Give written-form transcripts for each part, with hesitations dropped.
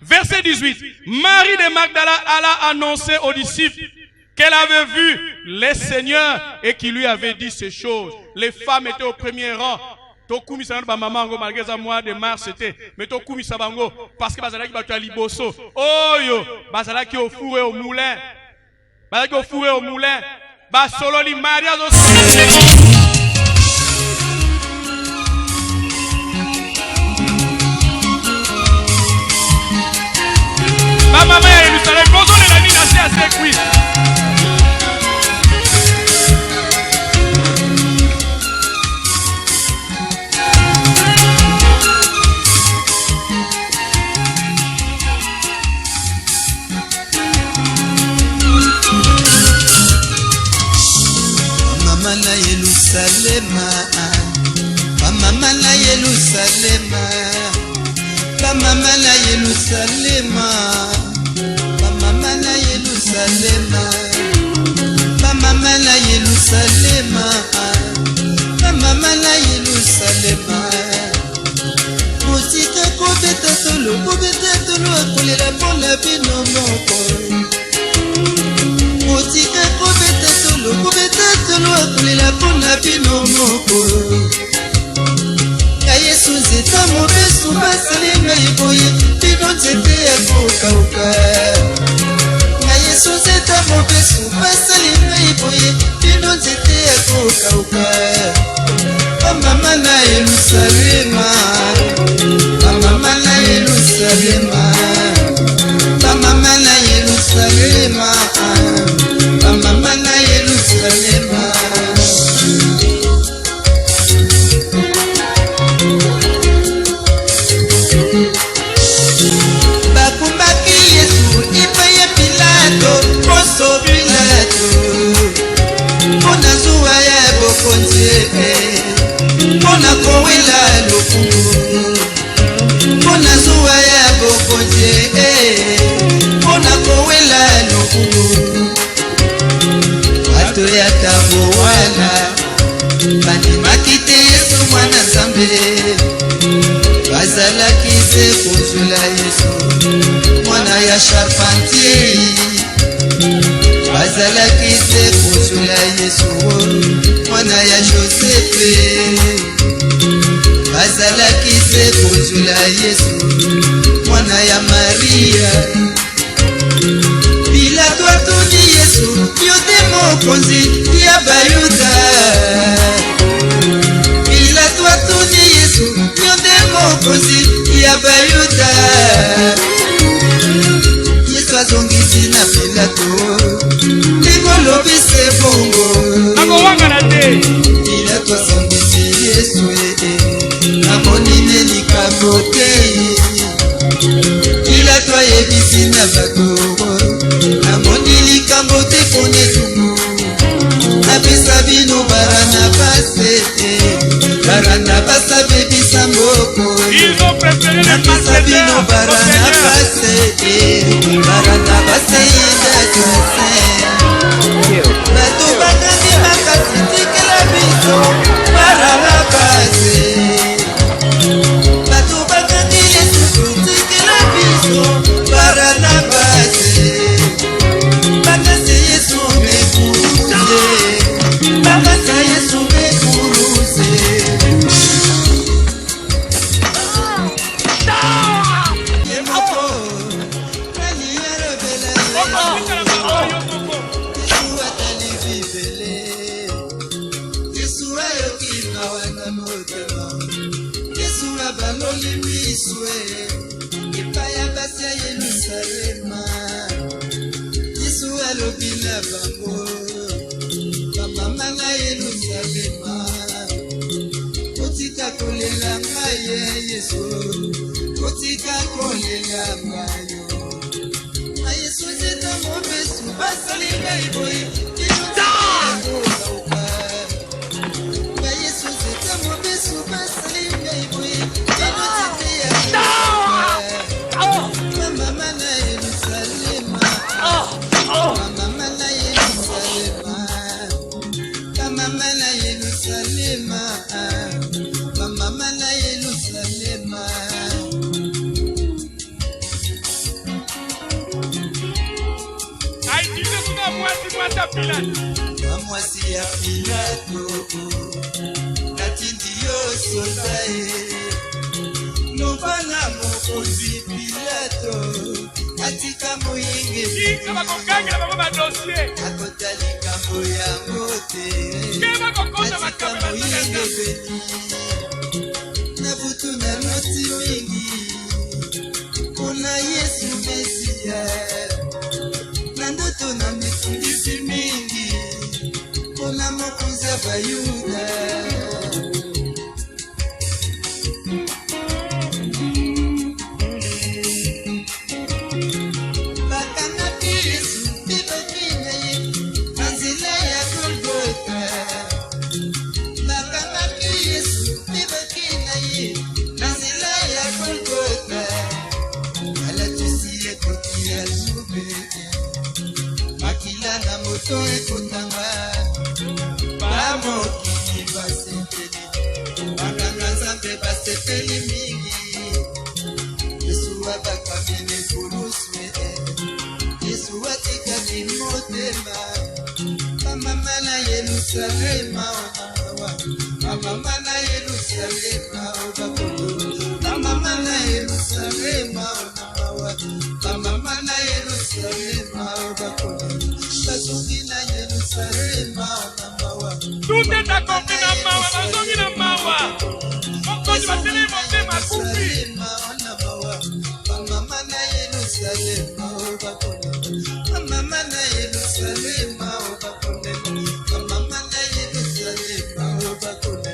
Verset 18. Marie de Magdala alla annoncer aux disciples qu'elle avait vu les seigneurs et qui lui avait dit ces choses. Les femmes étaient au premier rang. Tokumi ba mamango malgré ça mois de mars c'était mais tokumi sabango parce que bazalaki batu ya liboso oyo bazalaki au four et au moulin bazalaki au four et au moulin ba solo li mariage ba maman ya Yerusalem bozo le la nina c'est assez cuit. Mama na Yerusalema, mama na Yerusalema, mama na Yerusalema, mama na Yerusalema, mama na Yerusalema. Musika kubeta tolo kolela pona bino moko. Musika kubeta tolo kolela pona bino moko. Yesu zeta mobesu basalinga iboye bino nzete ya kokauka. Na Yesu zeta mobesu basalinga iboye bino nzete ya kokauka. Mama na Yerusalema, mama na Yerusalema, mama na Yerusalema, mama na Yerusalema. Mona kowela lokumu Mona zuwa ya bokoje Mona kowela lokumu Watu ya tabo wala Bani makite Yesu mwana Nzambe Bazala kise kuzula Yesu Mwana ya charpentier Bazala kise kuzula Yesu Mwana ya Josepe Bazala kise kuzula Yesu Mwana ya Maria Pilato atuni Yesu yote mokonzi ya Bayuda Pilato atuni Yesu yote mokonzi ya Bayuda Yesu azongisi na Pilato Nikolo bise bongo Ako wanga na te Pilato azongisi Yesu Amonine likabote Pilato yebisi na bato Amoni likambote kone tumu Apesa bino Baranabase Baranabasa bebisa mboko Ils ont préféré les Apesa bino Baranabase Baranabase yenda kase Bato bakandi makasi tikela biso Baranabase Bamwasi ya Pilato natindi yo soda ye lobana mokonzi Pilato atika moyenge akota likambo yango te atika moyenge beni na butu na noti mingi mpona Yesu Mesia na ndoto na mifundisi mingi mpona mokonzi ya Bayuda. Moto ekotanga bamokili basepeli bakanga Nzambe basepeli mingi Yesu abakamene kuluswe Yesu atikali motema bamama na Yerusalema onawa bamama na Yerusalema obakolo bamama na Yerusalema onawa bamama na Yerusalema obakolo. Tout est accompli dans Mawa, bazongi na Mawa. Mokonzi bateli mote makufi. Mama na Yerusalema obakolo. Mama na Yerusalema obakolo. Mama na Yerusalema obakolo.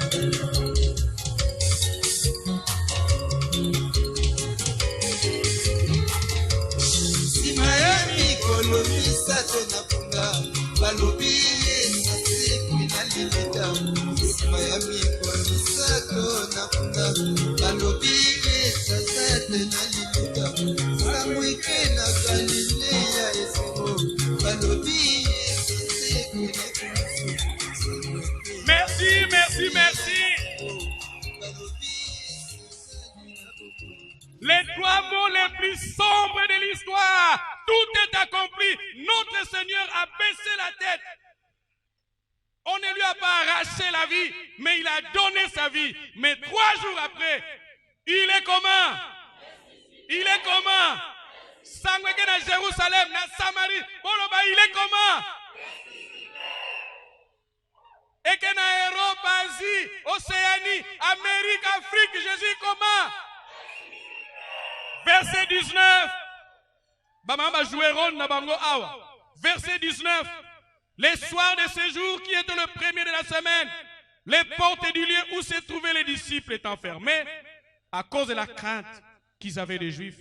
Simayami kolomisa tona balobi sase kwina limita Simayami kolomisa tona balobi sase tena limita Samwike na Galilea esemo balobi sase kwina Merci, merci, merci. Les trois mots les plus sombres de l'histoire. Tout est accompli. Notre Seigneur a baissé la tête. On ne lui a pas arraché la vie, mais il a donné sa vie. Mais 3 jours après, il est comment? Il est comment? Sangweke na Jérusalem, na Samarie, il est comment? Et que na Europe, Asie, Océanie, Amérique, Afrique, Jésus comment? Verset 19. Verset 19. Les soirs de ce jour qui était le premier de la semaine, les portes du lieu où se trouvaient les disciples étant fermées à cause de la crainte qu'ils avaient des Juifs.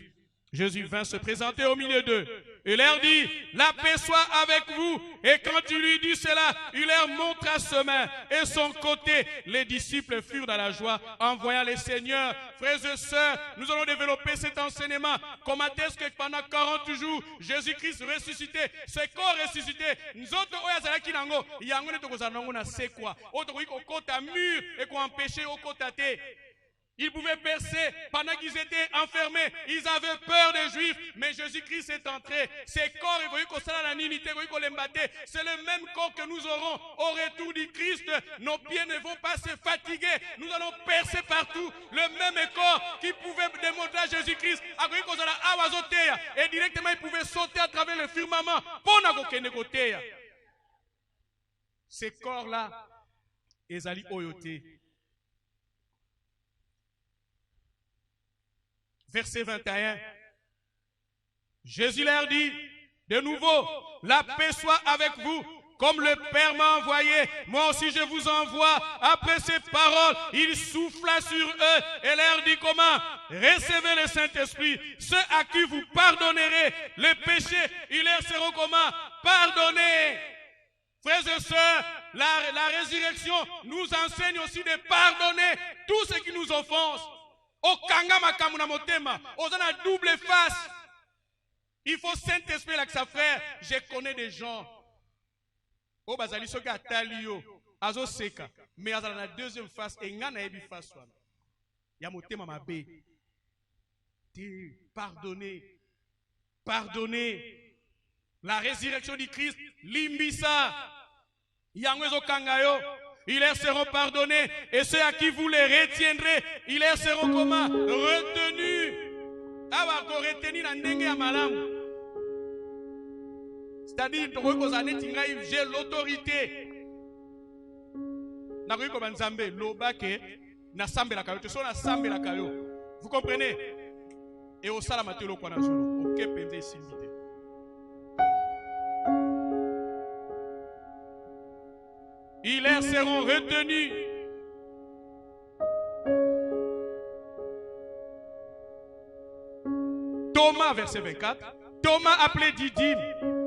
Jésus vint se présenter au milieu d'eux et leur dit, la paix soit avec vous. Et quand il lui dit cela, il leur montra sa main et son côté. Les disciples furent dans la joie en voyant le Seigneur. Frères et sœurs, nous allons développer cet enseignement. Comment est-ce que pendant 40 jours, Jésus-Christ ressuscité, ce corps ressuscité, nous autres, ils pouvaient percer pendant qu'ils étaient enfermés. Ils avaient peur des Juifs, mais Jésus-Christ est entré. Ces corps, c'est le même corps que nous aurons au retour du Christ. Nos pieds ne vont pas se fatiguer. Nous allons percer partout. Le même corps qui pouvait démontrer à Jésus-Christ. Et directement, il pouvait sauter à travers le firmament. Ces corps-là, ils allaient oyoter. Verset 21. Jésus leur dit, de nouveau, la paix soit avec vous. Comme le Père m'a envoyé, moi aussi je vous envoie. Après ces paroles, il souffla sur eux et leur dit comment? Recevez le Saint-Esprit. Ceux à qui vous pardonnerez les péchés, ils leur seront comment? Pardonnés. Frères et sœurs, la résurrection nous enseigne aussi de pardonner tous ceux qui nous offensent. Double face. Il faut Saint-Esprit avec sa frère. Je connais des gens. Oh, bazali soka talio. Azo seka. Mais azala na deuxième face. Et ngana ebi face wana. Ya motema mabe. Pardonnez. Pardonnez. La résurrection du Christ, limbisa, yango kangayo, ils leur seront pardonnés. Et ceux à qui vous les retiendrez, ils leur seront comment? Retenus. C'est-à-dire, j'ai l'autorité. Vous comprenez? Et au salamatelo kwa nazolo, ok pende simite. Ils leur seront retenus. Thomas, verset 24. Thomas, appelé Didyme,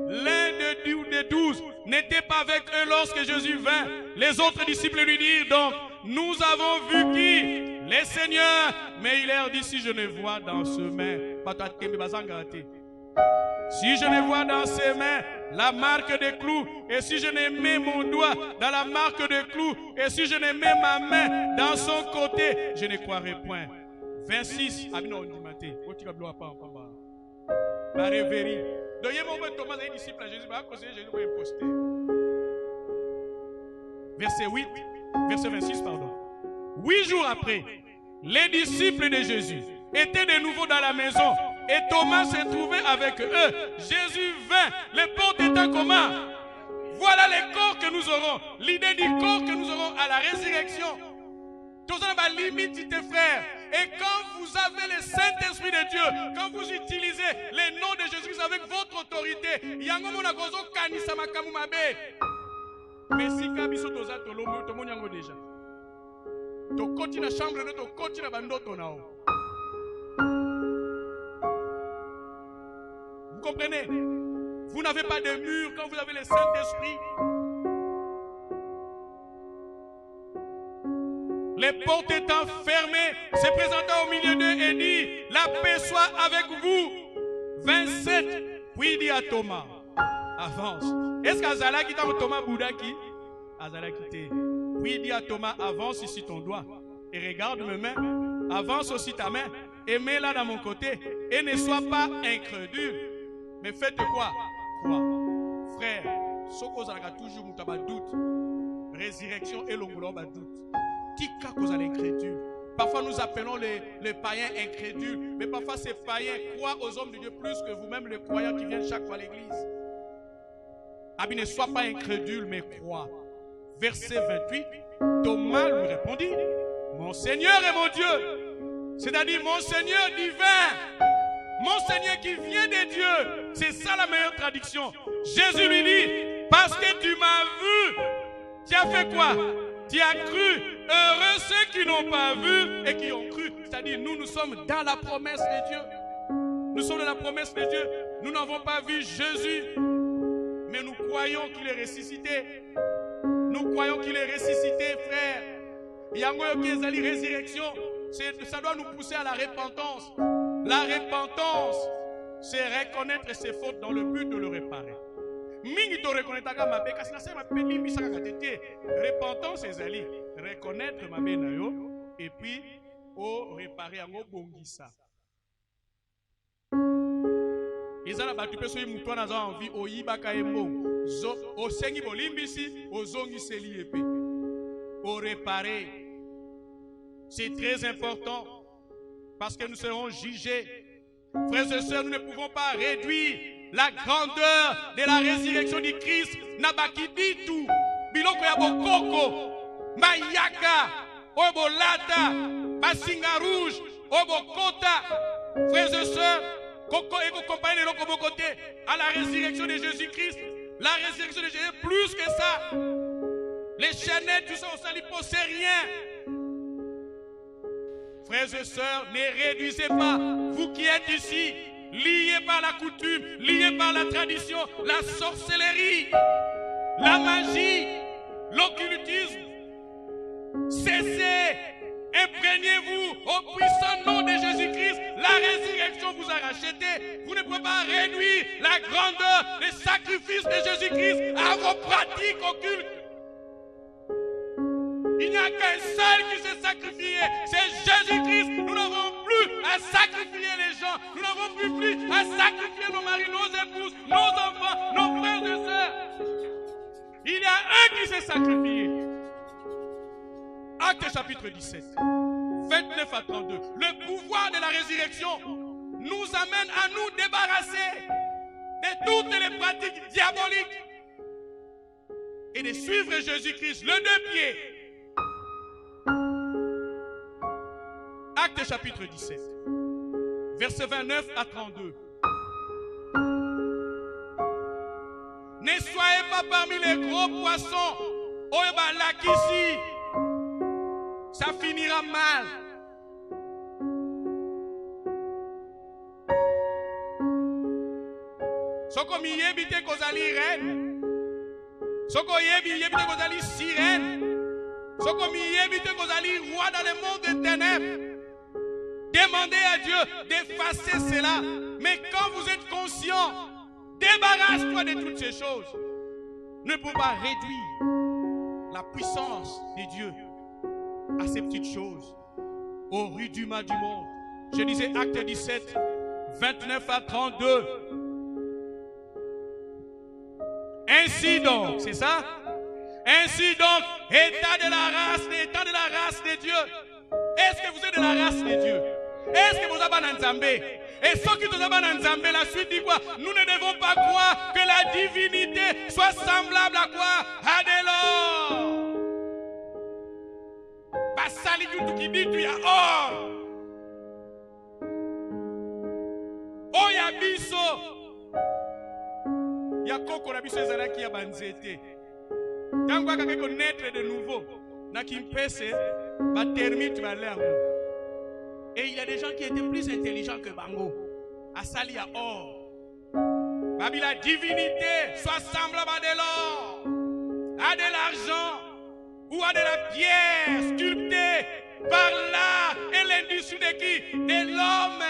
l'un des 12, n'était pas avec eux lorsque Jésus vint. Les autres disciples lui dirent donc, nous avons vu qui? Les seigneurs. Mais il leur dit, si je ne vois dans ses mains, si je ne vois dans ses mains la marque des clous, et si je ne mets mon doigt dans la marque des clous, et si je ne mets ma main dans son côté, je ne croirai point. 26. La rêverie. Donc, il y a un moment où Thomas est disciple à Jésus, Jésus va imposter. Verset 8, verset 26, pardon. 8 jours après, les disciples de Jésus étaient de nouveau dans la maison et Thomas se trouvait avec eux. Jésus vint, les portes étant comment? Voilà les corps que nous aurons. L'idée du corps que nous aurons à la résurrection. Tous en limite, tes frères. Et quand vous avez le Saint-Esprit de Dieu, quand vous utilisez les noms de Jésus avec votre autorité, mais si kabiso toza tolomo tomonyango déjà. To koti na chambre de to koti na bandoto nao. Vous comprenez? Vous n'avez pas de mur quand vous avez le Saint-Esprit. Les portes étant fermées, se présenta au milieu d'eux et dit, la paix soit avec vous. 27. Puis il dit à Thomas, avance. Est-ce qu'Azala qui t'a Thomas Boudaki? Azala quitté. Puis il dit à Thomas, avance ici ton doigt et regarde mes mains. Avance aussi ta main et mets-la dans mon côté et ne sois pas incrédule. Mais faites quoi? Crois. Frère, ce qu'on a toujours un doute. Résurrection et l'ongolo doute. Tika cause à l'incrédule. Parfois nous appelons les païens incrédules, mais parfois ces païens croient aux hommes de Dieu plus que vous-même les croyants qui viennent chaque fois à l'église. Abi, ne sois pas incrédule, mais crois. Verset 28, Thomas lui répondit, mon Seigneur et mon Dieu. C'est-à-dire mon Seigneur divin, mon Seigneur qui vient de Dieu. C'est ça la meilleure traduction. Jésus lui dit, parce que tu m'as vu, tu as fait quoi? Tu as cru. Heureux ceux qui n'ont pas vu et qui ont cru. C'est-à-dire nous sommes dans la promesse de Dieu. Nous sommes dans la promesse de Dieu. Nous n'avons pas vu Jésus, mais nous croyons qu'il est ressuscité. Nous croyons qu'il est ressuscité, frère. Yango Kezali résurrection, ça doit nous pousser à la repentance. La repentance, c'est reconnaître ses fautes dans le but de le réparer. Repentance ezali reconnaître ma benayo et puis réparer en bongisa. Ezala batu peso yi mutu na za envie oyibaka embo zo osengi bolimbisi ozongi seli epé au réparer. C'est très important parce que nous serons jugés. Frères et sœurs, nous ne pouvons pas réduire la grandeur de la résurrection du Christ. Nabakiditu, biloko ya bokoko, mayaka, obolata, basinga rouge, obokota. Frères et sœurs, koko et compagnie de l'autre côté à la résurrection de Jésus-Christ. La résurrection de Jésus, plus que ça. Les chaînettes, tout ça, on s'allie pour c'est rien. Frères et sœurs, ne réduisez pas, vous qui êtes ici, liés par la coutume, liés par la tradition, la sorcellerie, la magie, l'occultisme. Cessez, imprégnez-vous au puissant nom de Jésus-Christ. La résurrection vous a racheté. Vous ne pouvez pas réduire la grandeur des sacrifices de Jésus-Christ à vos pratiques occultes. Il n'y a qu'un seul qui s'est sacrifié, c'est Jésus-Christ. Nous n'avons plus à sacrifier les gens. Nous n'avons plus à sacrifier nos maris, nos épouses, nos enfants, nos frères et sœurs. Il y a un qui s'est sacrifié. Actes chapitre 17, 29 à 32. Le pouvoir de la résurrection nous amène à nous débarrasser de toutes les pratiques diaboliques et de suivre Jésus-Christ, le deux pieds. Actes chapitre 17, versets 29 à 32. Ne soyez pas parmi les gros poissons. Oebalakisi. Ça finira mal. Soko miyebite kozali reine. Soko yebite kozali sirène. Soko miyebite kozali roi dans le monde des ténèbres. Demandez à Dieu d'effacer cela. Mais quand vous êtes conscient, débarrasse-toi de toutes ces choses. Ne peut pas réduire la puissance de Dieu à ces petites choses. Au rudiment du monde. Je disais Acte 17, 29 à 32. Ainsi donc, c'est ça? Ainsi donc, état de la race de Dieu. Est-ce que vous êtes de la race de Dieu? Est-ce que vous avez un Nzambé? Et ceux qui ont un Nzambé, la suite dit quoi? Nous ne devons pas croire que la divinité soit semblable à quoi? À de l'or. Basali du qui dit tu y a or. Oya biso. Ya koko na biso ezala ki ya banzete. Tango akake connaître de nouveau. Na kimpese ba termite ba l'air. Et il y a des gens qui étaient plus intelligents que Bango. Asali à or. Babi la divinité soit semblable à de l'or, à de l'argent ou à de la pierre sculptée par l'art et l'industrie de qui? De l'homme.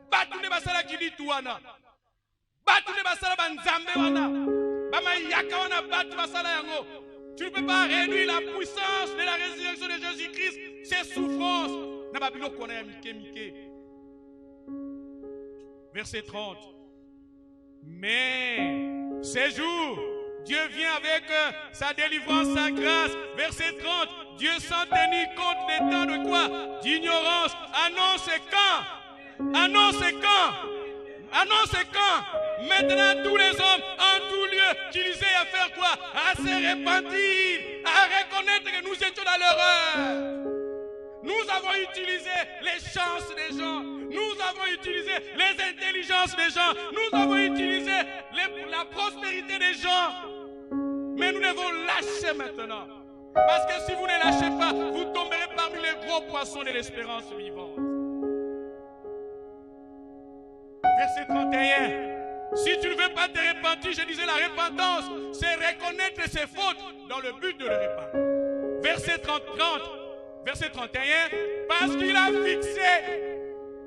Batu de basala qui dit touana. Batu de basala banzambe wana. Bama yaka wana batu basala yango. Tu ne peux pas réduire la puissance de la résurrection de Jésus-Christ, ses souffrances. Verset 30. Mais ces jours, Dieu vient avec sa délivrance, sa grâce. Verset 30. Dieu sans tenir compte des temps de quoi? D'ignorance. Annonce quand? Annonce quand? Annonce quand? Maintenant tous les hommes en tout lieu qu'ils aient à faire quoi? À se repentir, à reconnaître que nous étions dans l'erreur. Nous avons utilisé les chances des gens. Nous avons utilisé les intelligences des gens. Nous avons utilisé la prospérité des gens. Mais nous devons lâcher maintenant. Parce que si vous ne lâchez pas, vous tomberez parmi les gros poissons de l'espérance vivante. Verset 31. Si tu ne veux pas te repentir, je disais la repentance, c'est reconnaître ses fautes dans le but de le répandre. Verset 30. Verset 31, parce qu'il a fixé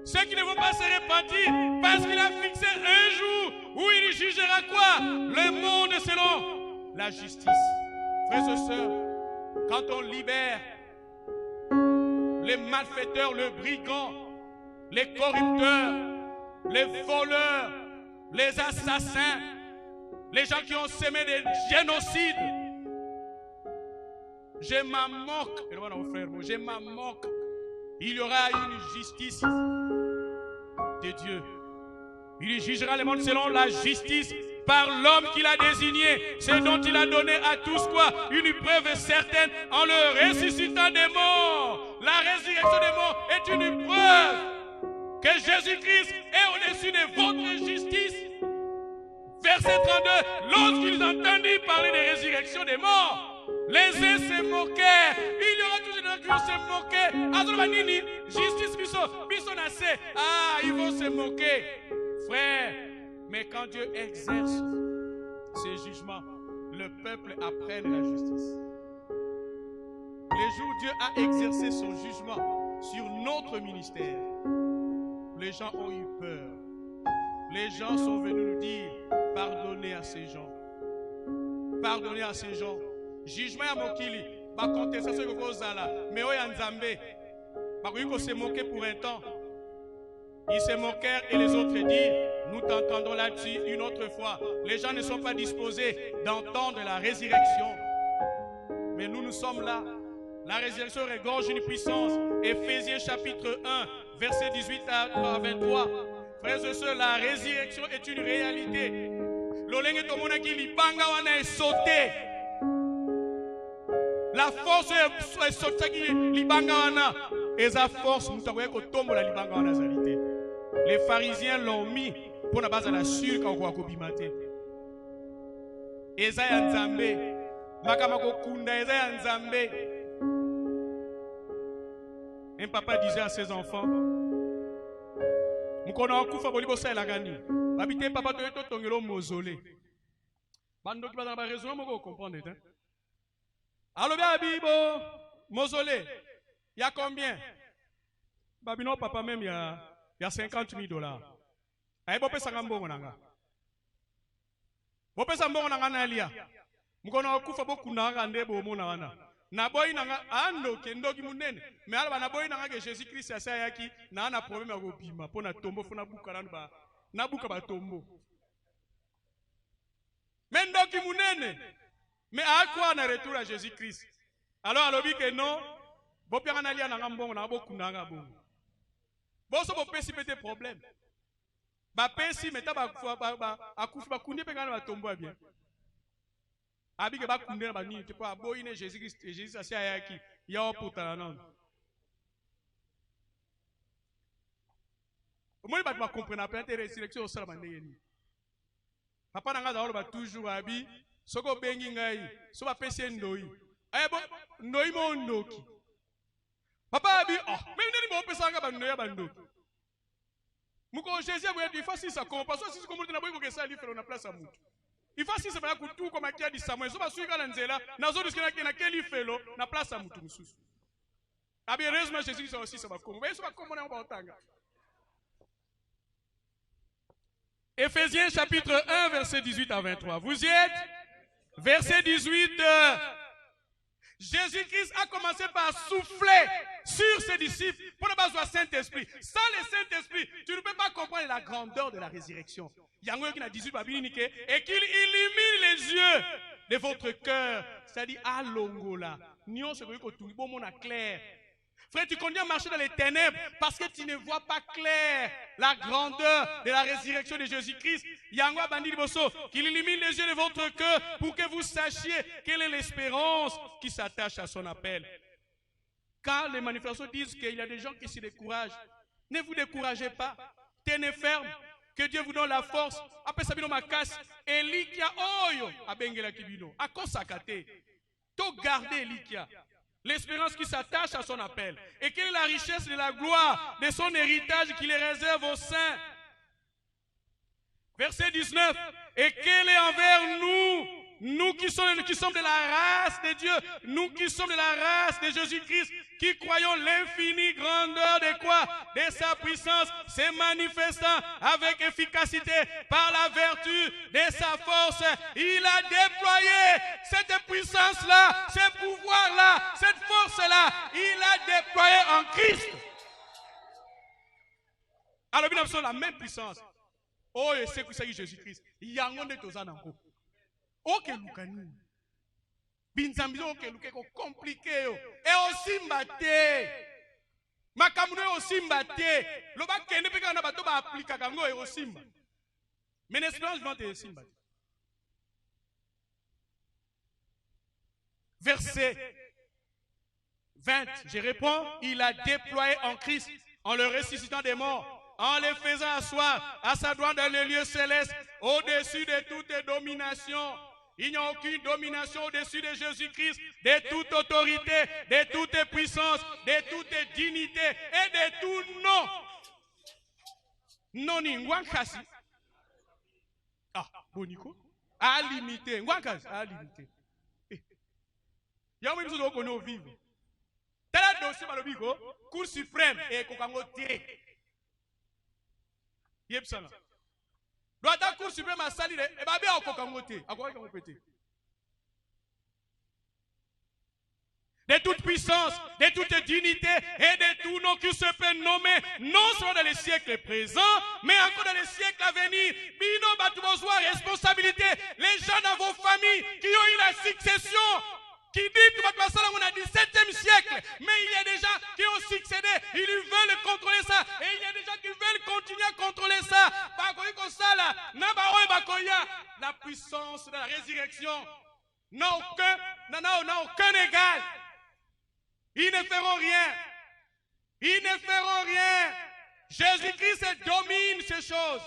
ceux qui ne vont pas se repentir, parce qu'il a fixé un jour où il jugera quoi? Le monde selon la justice. Frères et sœurs, quand on libère les malfaiteurs, les brigands, les corrupteurs, les voleurs, les assassins, les gens qui ont semé des génocides, je m'en moque. Je m'en moque. Il y aura une justice de Dieu. Il jugera le monde selon la justice par l'homme qu'il a désigné. C'est dont il a donné à tous quoi? Une preuve certaine en le ressuscitant des morts. La résurrection des morts est une preuve que Jésus-Christ est au-dessus de votre justice. Verset 32. Lorsqu'ils entendirent parler de résurrection des morts, les uns se moquèrent. Il y aura toujours des gens qui vont se moquer. Azolbanini, justice biso nasse. Ah, ils vont se moquer. Frère, mais quand Dieu exerce ses jugements, le peuple apprenne la justice. Les jours où Dieu a exercé son jugement sur notre ministère, les gens ont eu peur. Les gens sont venus nous dire, pardonnez à ces gens. Pardonnez à ces gens. Jugement à Mokili, ma contestation est que mais oya Nzambe, ma se moquer pour un temps. Ils se moquèrent et les autres dirent, nous t'entendrons là-dessus une autre fois. Les gens ne sont pas disposés d'entendre la résurrection. Mais nous sommes là. La résurrection regorge une puissance. Éphésiens chapitre 1, verset 18 à 23. Frères et sœurs, la résurrection est une réalité. L'olenge tomonaki libanga wana est sauté. La force est sauté libanga wana. Et sa force, nous avons que tombe la libanga wana zalité. Les pharisiens l'ont mis pour la base à la sûre quand on a copimate. Esaïe Nzambe, Makamako Kunda, Esaïe Nzambe. Un papa disait à ses enfants, Mukona okufa bolibo sa la gani. Babité papa to tongelo mausolée. Bando qui va dans la raison moko comprendre hein. Allo bien bibo mausolée. Il y a combien? Babino papa même il y a $50,000. Aye bope sangambongo nanga. Bope sambongo nanga nalia. Mukona okufa bokuna ngande bo mona wana. Na boy nanga ando kendoki munene. Mais ala na boy nanga que Jésus Christ asa yaki na na problème ya kopima pona tombo fona buka ba na buka ba tombo. Mais ndoki munene. Mais à quoi na retour à Jésus Christ? Alors alobi que non, bope ngana lia nanga mbongo na bokuna nga bongo. Boso bopesi pete problème. Ba pesi meta ba akufi ba kundi pe ngana ba tombo bien. Abike ba kunde na ba ni te pa boyi ne Jésus Christ et Jésus asia yaki ya oputana non. Omoni ba ba comprendre pas te résurrection au sala bandeye ni. Papa nanga za ba toujours abi soko bengi ngai so ba pesi ndoi. Ayebo ndoi mo ndoki. Papa abi même nani mo pesa nga ba ndoya ba ndoki. Muko Jésus a dit facile ça comme parce que si comme na boyi ko ça li faire na place à mutu. Il faut si c'est pas tout comme qui a dit Samuel. So ba suika na nzela na zo diskena na keli felo na place à mutu mususu. Abi heureusement Jésus ça aussi ça va comme. Vous voyez ça va comme on est en tanga. Éphésiens chapitre 1 verset 18 à 23. Vous y êtes? Verset 18. Jésus-Christ a commencé par souffler sur ses disciples pour ne pas avoir Saint-Esprit. Sans le Saint-Esprit, tu ne peux pas comprendre la grandeur de la résurrection. Et qu'il illumine les yeux de votre cœur. C'est-à-dire, à l'ongola. Clair. Frère, tu continues à marcher dans les ténèbres parce que tu ne vois pas clair la grandeur de la résurrection de Jésus-Christ. Yangwa Bandi Bosso, qu'il illumine les yeux de votre cœur pour que vous sachiez quelle est l'espérance qui s'attache à son appel. Quand les manifestants disent qu'il y a des gens qui se découragent, ne vous découragez pas. Tenez ferme. Que Dieu vous donne la force. Après Sabino Makas, Elikia Oyo, Abengela Kibino, à Kosakate. To garder Elikia. L'espérance qui s'attache à son appel. Et quelle est la richesse de la gloire de son héritage qui les réserve aux saints. Verset 19. Et quelle est envers nous qui sommes de la race de Dieu, nous qui sommes de la race de Jésus-Christ, qui croyons l'infinie grandeur de quoi? De sa puissance, se manifestant avec efficacité par la vertu de sa force. Il a déployé cette puissance-là, ce pouvoir-là, cette force-là, il a déployé en Christ. Alors, nous avons la même puissance. Oh, et c'est que c'est Jésus-Christ. Il y a un monde de tous en encore. Ok, Lukani. Binzambizo ok, Lukeko compliqué. Et aussi mbaté. Makamuno aussi mbaté. Loba kende peka na bato ba appliquer kango et aussi mba. Mais l'espérance vient de aussi mbaté. Verset 20. Je réponds, il a déployé en Christ en le ressuscitant des morts, en le faisant asseoir à sa droite dans les lieux célestes, au-dessus de toute domination. Il n'y a aucune domination au-dessus de Jésus-Christ, de toute autorité, de toute puissance, de toute dignité et de tout nom. Non, Ngwankasi. Ah, Boniko. À limiter. Ngwankasi, à limiter. Il y a même chose qu'on a vivre. Tel dossier par le bigo, Cour suprême et Kokango T. Yepsana. Doit la Cour suprême à salir et babé à Kokango T. À quoi qu'on pété? De toute puissance. puissance, de toute dignité et de tout nom qui se peut nommer, non seulement dans les siècles présents, mais encore dans les siècles à venir. Bino Batoubozoa, responsabilité, les gens dans vos familles qui ont eu la succession, qui dit que on a 17e siècle, mais il y a des gens qui ont succédé, ils veulent contrôler ça, et il y a des gens qui veulent continuer à contrôler ça. La puissance de la résurrection n'a aucun égal. Ils ne feront rien. Ils ne feront rien. Jésus-Christ domine ces choses.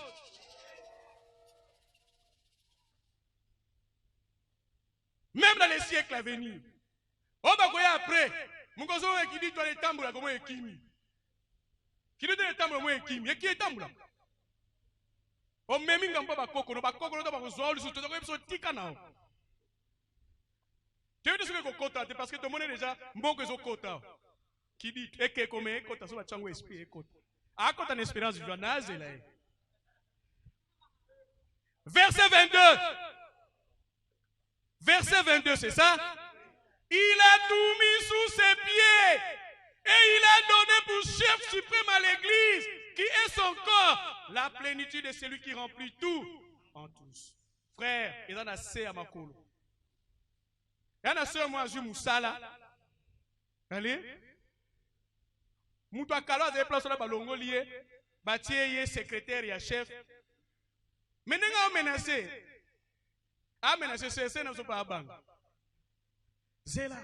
Même dans les siècles à venir. On va voir après. Mon gozo qui dit toi les tambours comment est kimi. Qui dit les tambours comment est kimi. Et qui est tambour? On même n'importe pas bakoko, no bakoko no ba gozo lu suto ko episo tika na. Tu veux dire ce que kota parce que tout le monde est déjà mboko zo kota. Qui dit et que comme kota so ba chango esprit kota. A kota en espérance joanaze là. Verset 22. Verset 22, c'est ça? Il a tout mis sous ses pieds et il a donné pour chef suprême à l'église qui est son corps, la plénitude de celui qui remplit tout en tous. Frère, il y en a assez à Makolo. Il y en a assez à moi, je Moussala. Allez? Moutou Akalo a des places sur la balongo lié, bâtier, secrétaire et chef. Mais nous avons menacé. Amen, c'est n'a pas banga. Zela.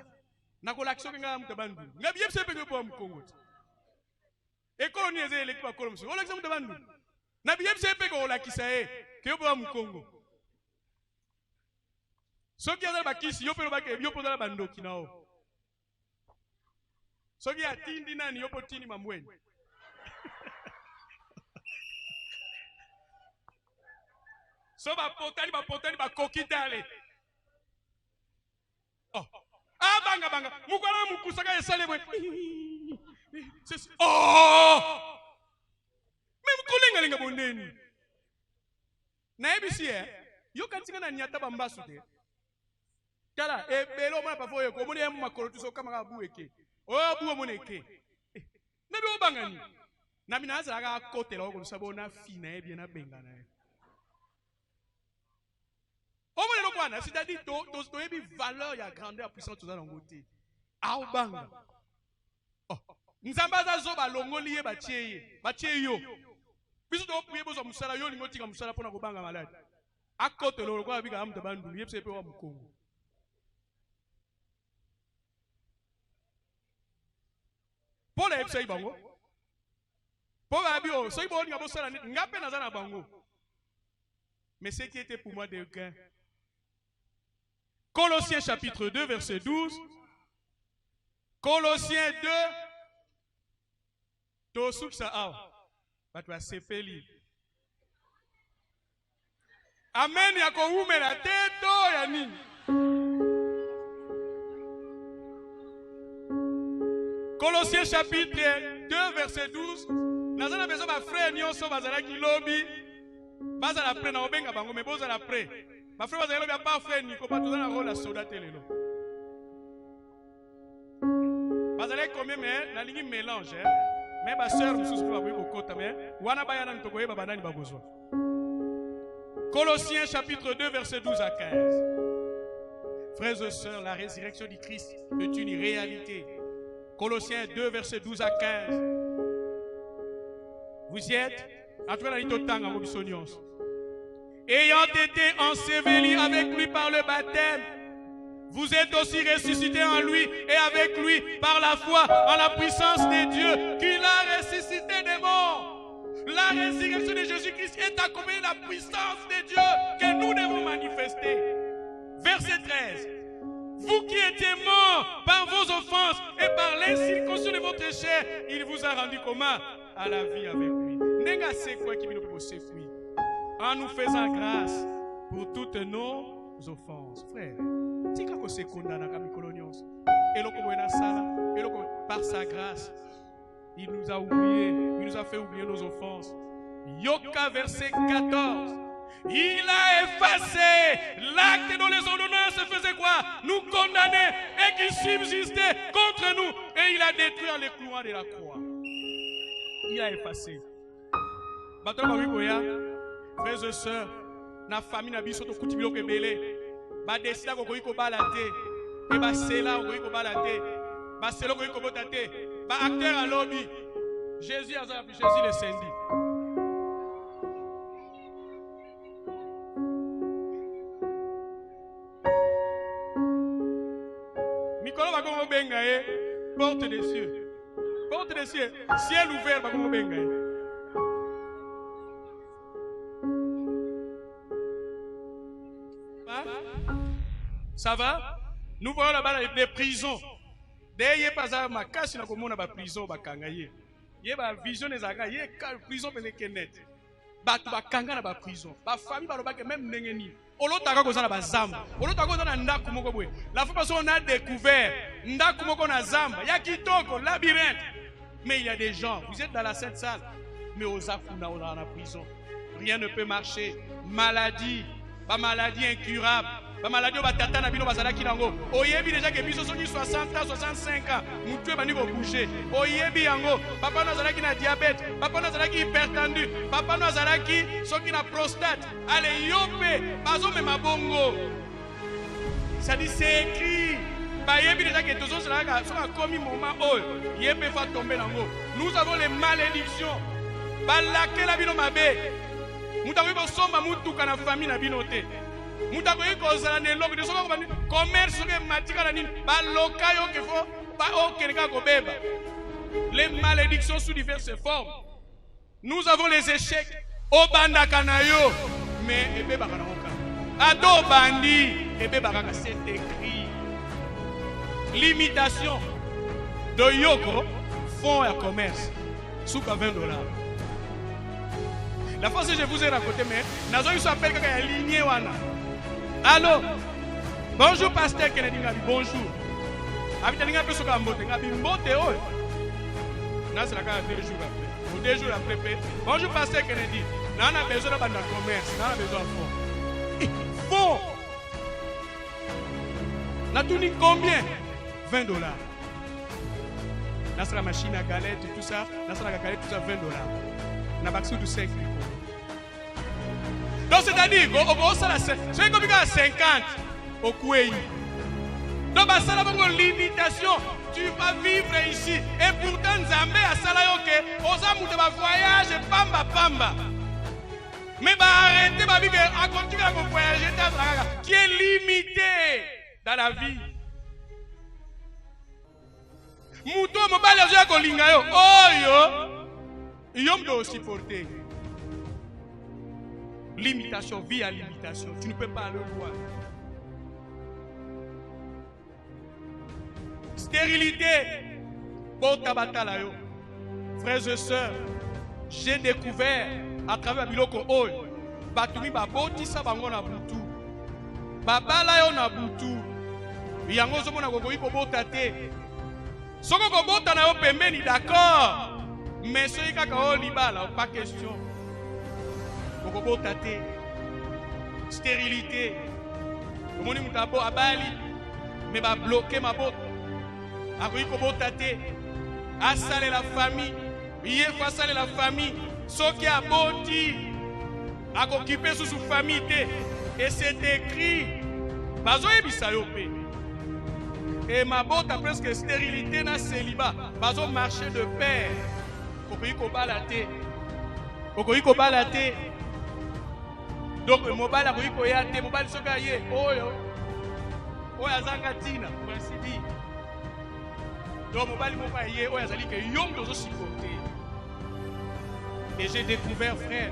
Nakolaction nga mutabandu. Nga biye sepe ke po mkongo. E ko ni ezele ki pa kolomso. Ola kisamu mutabandu. Na biye sepe ko ola kisae ke po mkongo. Soki azala bakisi yo pelo bake yo podala bandoki nao. Soki atindi nani yo potini mamweni. So ba potani ba kokitale. Oh. Ah banga. Mukwala mukusaka esale bwe. Oh! Même kulenga bondeni. Na ebisi yo kantinga na nyata bambasu de. Kala belo mwana pa foye ko moni emu makolo tuso kama ka bueke. Oh buo moneke. Na bi obangani. Na bina azala ka kotela ko lusabona fina ebie na benga na. C'est-à-dire que tu as valeur, il y a grandeur, puissance, tout ça dans le côté. Aubanga. Nous avons zoba longolié batié yo. Puis tu as prié pour musala yo lingoti ka musala pona ko banga malade. A côté lo kwa bika amta bandu yepse pe wa mukongo. Paul a yepse bango. Paul a bio so ibo nga bosala ngape na zana bango. Mais ce qui était pour moi de gain. Colossiens chapitre 2, verset 12. Colossiens 2. Tosuk sa batwa sepeli. Amen yako ume la teto ya nini? Colossiens chapitre 2, verset 12. Nazana besoin ma frère nyonso bazala ki lobi. Bazala après na obenga bango mais bozala après. Ma frère bazala lobi pas frère niko pas tozana rôle la soldat telelo. Bazala combien mais na lingi mélange mais ba sœur mususu ba boye kokota mais wana bayana ntokoye ba banani ba besoin. Colossiens chapitre 2 verset 12 à 15. Frères et sœurs, la résurrection du Christ est une réalité. Colossiens 2 verset 12 à 15. Vous y êtes? Ayant été ensevelis avec lui par le baptême, vous êtes aussi ressuscités en lui et avec lui par la foi en la puissance de Dieu qui l'a ressuscité des morts. La résurrection de Jésus-Christ est accompagnée de la puissance de Dieu que nous devons manifester. Verset 13. Vous qui étiez morts par vos offenses et par l'incirconcision de votre chair, il vous a rendu comment? À la vie avec lui. En nous faisant grâce pour toutes nos offenses. Frère, par sa grâce, il nous a oubliés, il nous a fait oublier nos offenses. Yoka verset 14. Il a effacé l'acte dont les ordonnances faisaient quoi? Nous condamner et qui subsistait contre nous. Et il a détruit en les clouant de la croix. Il a effacé. Frères et sœurs, na famille na biso to kuti biloko ebele. Ba desida ko ko balate. Et ba sela ko balate. Ba selo ko botate. Ba acteur à lobby. Jésus a appelé Jésus le Saint. Mikolo ba ko benga porte des cieux. Porte des cieux, ciel ouvert ba ko benga. Ça va? Nous voyons là-bas des prisons. D'ailleurs, pas à ma casse, na komona ba prison ba kangaye. Yé ba vision des aga, yé prison penekenet. Ba tu ba kanga na ba prison. Ba famille ba lobaka même ndengeni. Olotaka ko zana ba zamba. Olotaka ko zana ndaku moko boye. La fois parce qu'on a découvert ndaku moko na zamba, ya kitoko, labyrinthe. Mais il y a des gens, vous êtes dans la sainte salle, mais aux afuna on a la prison. Rien ne peut marcher. Maladie, pas maladie incurable. Ba maladie ba tata na bino bazalaki nango. Oyebi déjà que biso soki 60 ans, 65 ans, mutu bani ko bouger. Oyebi yango, papa na zalaki na diabète, papa na zalaki hypertendu, papa na zalaki soki na prostate. Allez yope, bazo me mabongo. Ça dit c'est écrit. Ba yebi déjà que tozo zalaka so a commis moment oh, yebe va tomber nango. Nous avons les malédictions. Ba laké la bino mabe. Muta ko somba mutu kana famille na bino te. Les malédictions sous diverses formes. Nous avons les échecs. Obanda kanayo, mais ebe bakanaoka. Ado bandi, ebe bakana, c'est écrit. Limitation de Yoko, fonds et commerce, sous $20. La fois que je vous ai raconté, mais Nazo s'appelle quand il y a ligné wana. Allô? Bonjour, pasteur Kennedy. Bonjour. Habitez-vous un peu sur la mbote. Oh. Là, c'est la cas 2 jours après. Ou 2 jours après. Bonjour, pasteur Kennedy. Là, on a besoin de commerce. Là, on a besoin de fonds. Fonds. Là, tout dit combien? $20. Là, c'est la machine à galette et tout ça. Là, c'est la galette, tout ça, $20. On a baxé de 5 000. Donc c'est-à-dire, c'est comme à 50 au Kouéi. Donc ça a une limitation. Tu vas vivre ici. Et pourtant, Zambé a salayoke. Osamu de voyage, pamba. Mais arrêtez de vivre à continuer à voyager qui est limité dans la vie. Mouto mobile ya kolinga yo. Oh yo me supporter. Limitation, vie à limitation. Tu ne peux pas aller loin. Stérilité. Frères et sœurs, j'ai découvert à travers Biloko Oy, Batumi Baboti Sabango na Butu. Babala yo na Butu. Yango zomo na gogoyi kobotate. Soko kobota na yo pembeni d'accord. Mais ce kaka o libala, pas question. Kobotate. Stérilité. Komoni mutabo abali mais ba bloquer ma botte. Akoyi kobotate. Asale la famille. Yé fasale la famille. Soki aboti. Akokipe sous famille te. Et c'est écrit. Bazo yebisa yo pe. Et ma botte a presque stérilité na célibat. Bazo marché de pair. Kokoyi kobalate. Kokoyi kobalate. Donc le mobile akoyi koyate. Mobile soka ye. Oyo. Oya zanga tina. Pour ainsi dire. Donc mobile mobile ye. Oya zali ke yom dozo supporter. Et j'ai découvert, frère,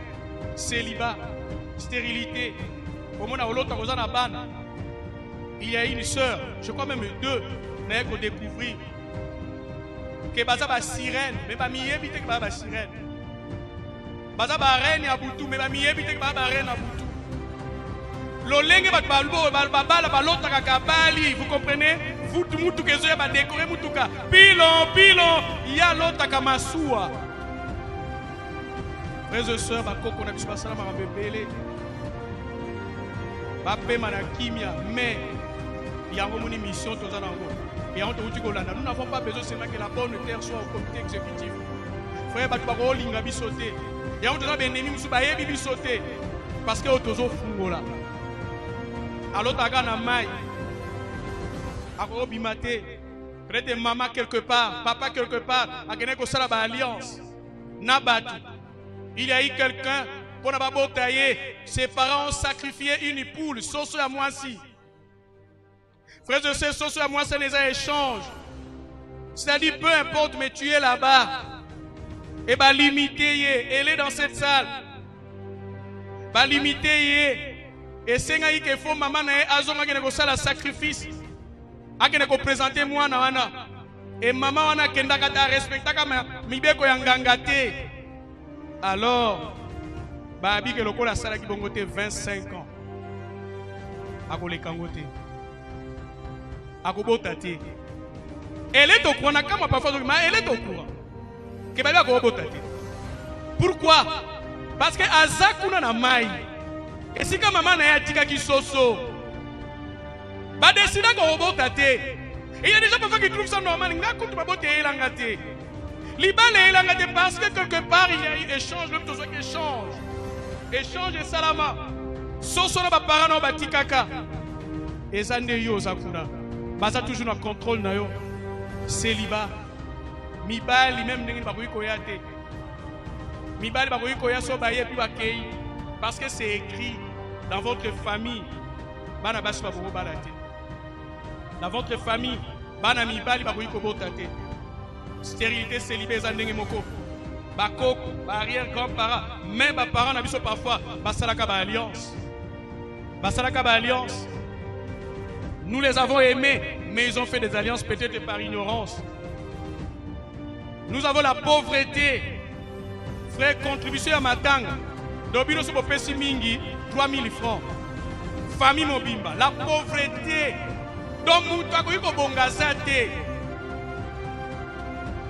célibat, stérilité. Au moment où l'autre a ban, il y a une sœur, je crois même deux, mais qu'on découvrir que baza ba sirène, mais pas mieux éviter que ba sirène. Baza ba reine à Boutou, mais pas mieux éviter que ba reine à Boutou. L'olenge ba balbo, ba l'autre kakabali, vous comprenez? Vous tout mutu que zoya ba décorer mutuka. Pilon, il y a l'autre kamasoua. Frères et sœurs, on a pu passer à la bébé. bapema na kimia, mais il y a une mission tous en ango. Et on te dit que nous n'avons pas besoin seulement que la bonne terre soit au comité exécutif. Frère, tu vas pas linga bisoter. Et on te dit ennemi musu ba yebi bisoter parce que otozo fungola. Alors ta gana mai. Ako bimate. Peut-être maman quelque part, papa quelque part, a gagné ko sala ba alliance. Nabatu. Il y a eu quelqu'un pour n'a pas botailler. Ses parents ont sacrifié une poule, soso à moi si. Frères et sœurs, soso à moi c'est les échanges. C'est-à-dire peu importe mais tu es là-bas. Et bah limiter, elle est dans cette salle. Bah limiter, et c'est qu'il faut maman azonga que ça la sacrifice. A que ne présenter moi na wana. Et maman wana kenda kata respecta kama mibeko yangangate. Alors, bah abi que le ko la sala qui bongote 25 ans. Ako le kangote. Ako botate. Elle est au courant comme parfois elle est au courant. Pourquoi? Parce que Azakuna na mai. Et si comme maman na tika ki soso. Ba décida ko botate. Et il y a des gens parfois qui trouvent ça normal. Nga kuntu ba bote elangate. Libale elangate parce que quelque part il y a eu échange, le tout échange. Échange et salama. Soso na ba parano ba tikaka. Et ça ne yo zakuna. Ba ça toujours na contrôle na yo. Célibat. Mibali même ndenge bakoyi koya te. Mibali bakoyi koya so baye pi bakei parce que c'est écrit dans votre famille. Bana basi bako balate. Dans votre famille, bana mibali bakoyi ko botate. Stérilité célibat za ndenge moko. Bakoko, ba arrière grand-parents, même ba parents na biso parfois basalaka ba alliance. Basalaka ba alliance. Nous les avons aimés, mais ils ont fait des alliances peut-être par ignorance. Nous avons la pauvreté. Frère, contribution à Matanga. Dobino sobo pesi mingi, 3000 francs. Famille mobimba. La pauvreté. Donc,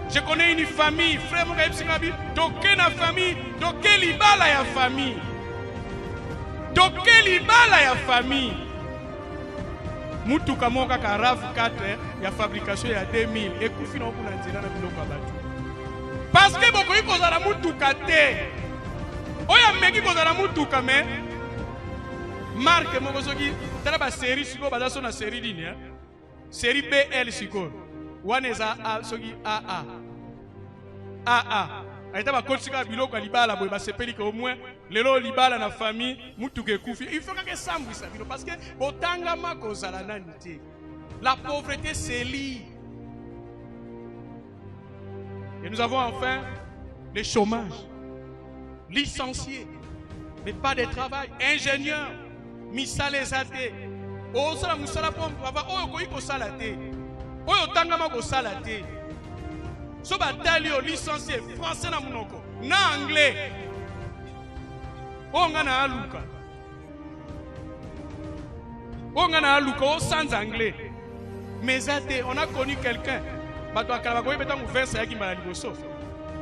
je connais une famille, frère mon Singabi, doké na famille, doké libala ya famille. Doké libala ya famille. Mutuka moka ka RAV4 ya fabrication ya 2000 et kufina okuna nzela na biloko abatu. Parce que beaucoup ils kozala mutuka te. Oya meki kozala mutuka me. Marque moko soki tala ba série siko baza so na série dini hein. Série BL siko. Waneza A soki AA. AA. Aita ba kotsika biloko libala boy ba sepeli ko au moins lelo libala na famille mutuka ekufi. Il faut que sambwisa bino parce que botanga makozala nani te. La pauvreté c'est lié. Et nous avons enfin le chômage, licenciés, mais pas de travail, ingénieurs, misalezate, osala musala pompe, oyo koyi ko salate, oyo tangama ko salate, so batali o licencié français na munoko, na anglais, ongana aluka, o sans anglais, mais on a connu quelqu'un. Il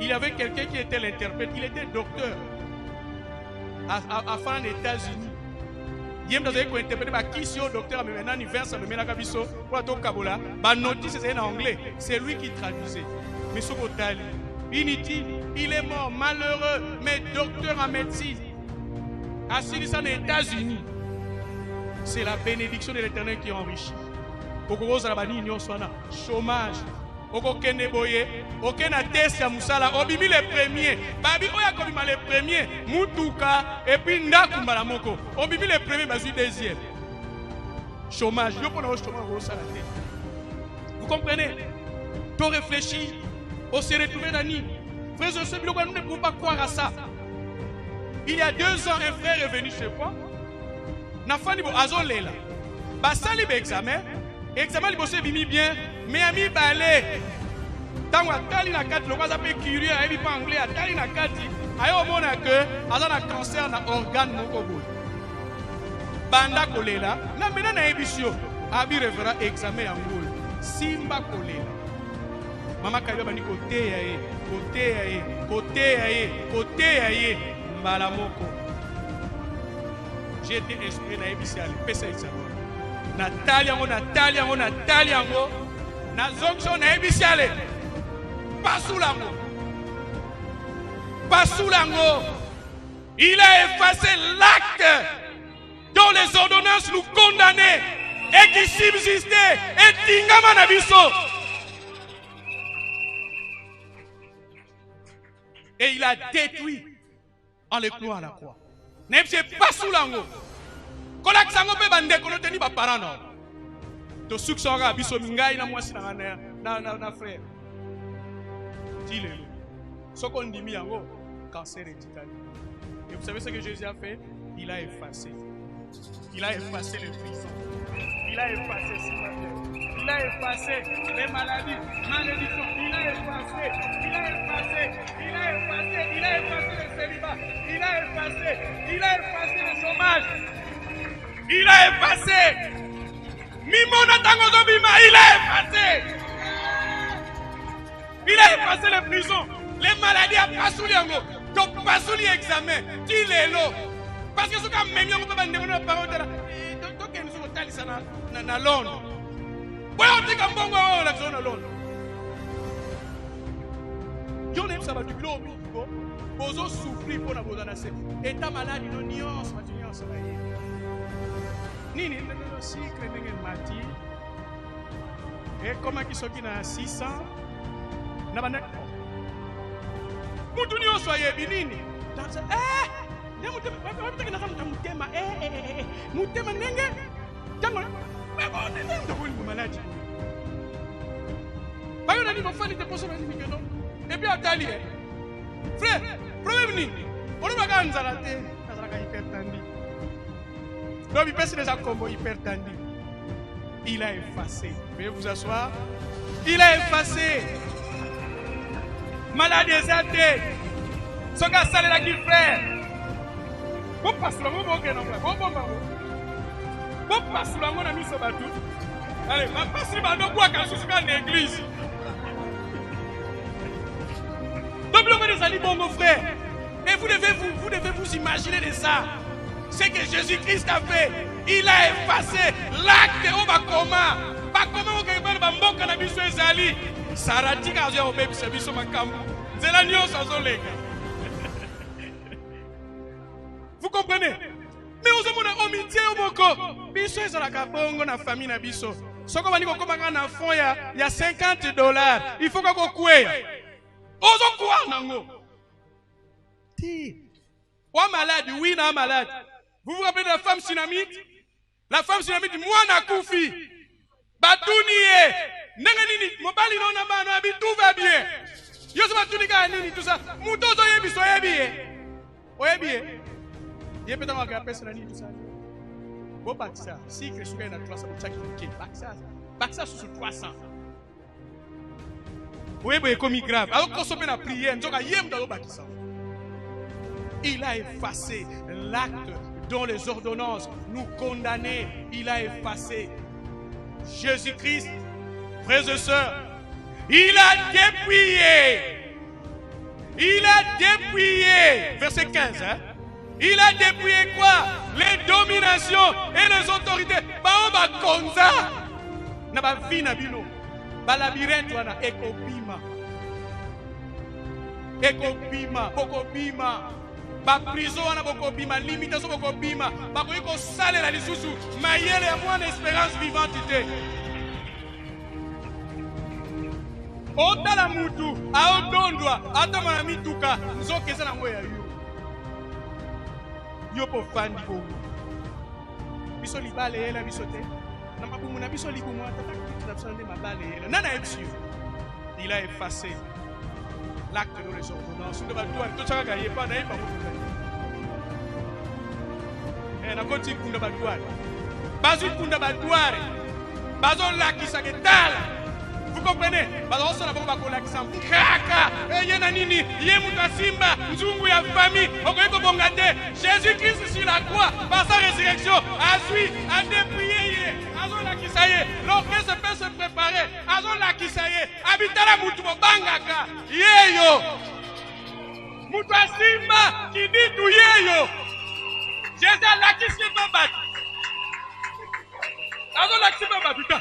y avait quelqu'un qui était l'interprète, il était docteur à fin des États-Unis. Il y a un qui est docteur, mais maintenant il verse le ménagabiso pour notice c'est en anglais, c'est lui qui traduisait. Mais ce inutile, il est mort, malheureux, mais docteur en médecine. Assis aux États-Unis, c'est la bénédiction de l'Éternel qui enrichit. Chômage. Aucun neboye, aucun test à Moussala, obimi les premiers, babi oya kobima les premiers, mutuka et puis ndakumba la moko, obimi les premiers, basu deuxième. Chômage, yo pour chômage au salade. Vous comprenez? Tu réfléchis, on s'est retrouvé dans Nîmes. Frère, je sais que nous ne pouvons pas croire à ça. Il y a 2 ans, un frère est venu chez moi. Nafani bo azolela. Basali be examen liboso bimi bien. Mais ami balé, tant que tali na kati, le quoi s'appelle curieux, il pas anglais, tali na kati, ayo mona que, azana un cancer na organe moko boy. Banda kolela, na mena na ebisio, abi revera examen ya ngol, simba kolela. Mama kayo bani kote ya ye, mbala moko. j'ai été inspiré na ebisiale pesa examen Natali yango na zonction na ebisiale pasulango il a effacé l'acte dont les ordonnances nous condamnaient et qui subsistait et tingama na biso. Et il a détruit en les clouant à la croix. N'est-ce pas sous l'ango. Quand la xango pe bande kono teni ba parano. To suksora biso mingai na mwasi na frère. Dis-le. Soko ndimi yango cancer héréditaire. Et vous savez ce que Jésus a fait? Il a effacé les prisons. Il a effacé ses maladies. Il a effacé les maladies, malédictions. Il a effacé le célibat. Il a effacé le chômage. Il a effacé. Mimona Tangozobima, il a effacé les prisons. Les maladies à Pasouliango. Donc Pasouli examen. Dis-le. Parce que ce qu'on même on peut pas demander la parole de la. Donc nous sommes allés na Londres. Ouais, on dit comme bon la zone à Londres. Yo n'aime ça va du globe. Bozo souffrir pour la bodanase. Et ta maladie non nuance, ma nuance va y. Nini le cycle de mati. Et comment qui sont qui na 600 na bana. Mutu nyonso soyez binini. Mutema nenge tango malade bayo nani mafani te poso bani mikeno et puis atali frère problème ni on va ganza la te azala ka hypertandi donc il pèse déjà comme hypertandi il a effacé veuillez vous asseoir il a effacé maladie zate soka salela ki frère bon passe le moment que non bon passe le moment na miso batu allez ma passe ba do kwa ka susu ka l'église donc le monde des bon mon frère et vous devez vous imaginer de ça ce que Jésus-Christ a fait il a effacé l'acte au bakoma on ka ba mboka na biso ezali sarati ka zo obebi biso makambo zela nyonso azolenga. Vous comprenez? Mais on se montre omitié au boko. Biso ezala ka bongo na famille na biso. Soko bani ko komanga na fond ya $50. Il faut ko kouya. Ozo kwa nango. Ti. Wa malade, oui na malade. Vous vous rappelez de la femme synamite? La femme synamite moi na koufi. Batuniye. Nanga nini mobali no na bana abi tout va bien. Yo se batunika nini tout ça. Mutozo yebi so yebi. Oyebi. Il y a peut-être un personne qui dit tout ça. Bon, Baxa, si que je suis à 300, Baxa sur 300. Oui, mais comme il grave. Alors qu'on s'oppose la prière, il a effacé l'acte dont les ordonnances nous condamnaient. Il a effacé. Jésus-Christ, frères et sœurs, il a dépouillé. Verset 15, hein? Il a dépouillé quoi? Les dominations et les autorités. Baoba konza. Na ba vina bino. Ba labyrinthe wana ekobima. Bokobima. Ba prison wana bokobima, limitation bokobima. Ba ko salela lisusu mayele ya mwana espérance vivante te. Otala mutu, aodondwa, atama mituka, nzokeza na ngoya yo. Yopo fandi bongo. Biso libale ela biso te. Na mabumu na biso likumu atata kita bisande mabale ela. Nana ebisio. Il a effacé l'acte de les ordonnances. De batou to chaka ka yepa na yepa mutu. Na koti kunda batouare. Bazu kunda batouare. Bazo lakisa ketala. Vous comprenez? Bazo na bongo bakolakisa kaka. Yena nini? Ye muta simba, nzungu ya famille, okoyeko bongate. Jésus-Christ sur la croix, par sa résurrection, a dépouillé. Azo la kisaye. L'orchestre peut se préparer. Azo la kisaye. Habitala mutu bangaka. Yeyo. Muta simba qui dit tout yeyo. Jésus a lakisi mabati. Azo lakisi mabati ta.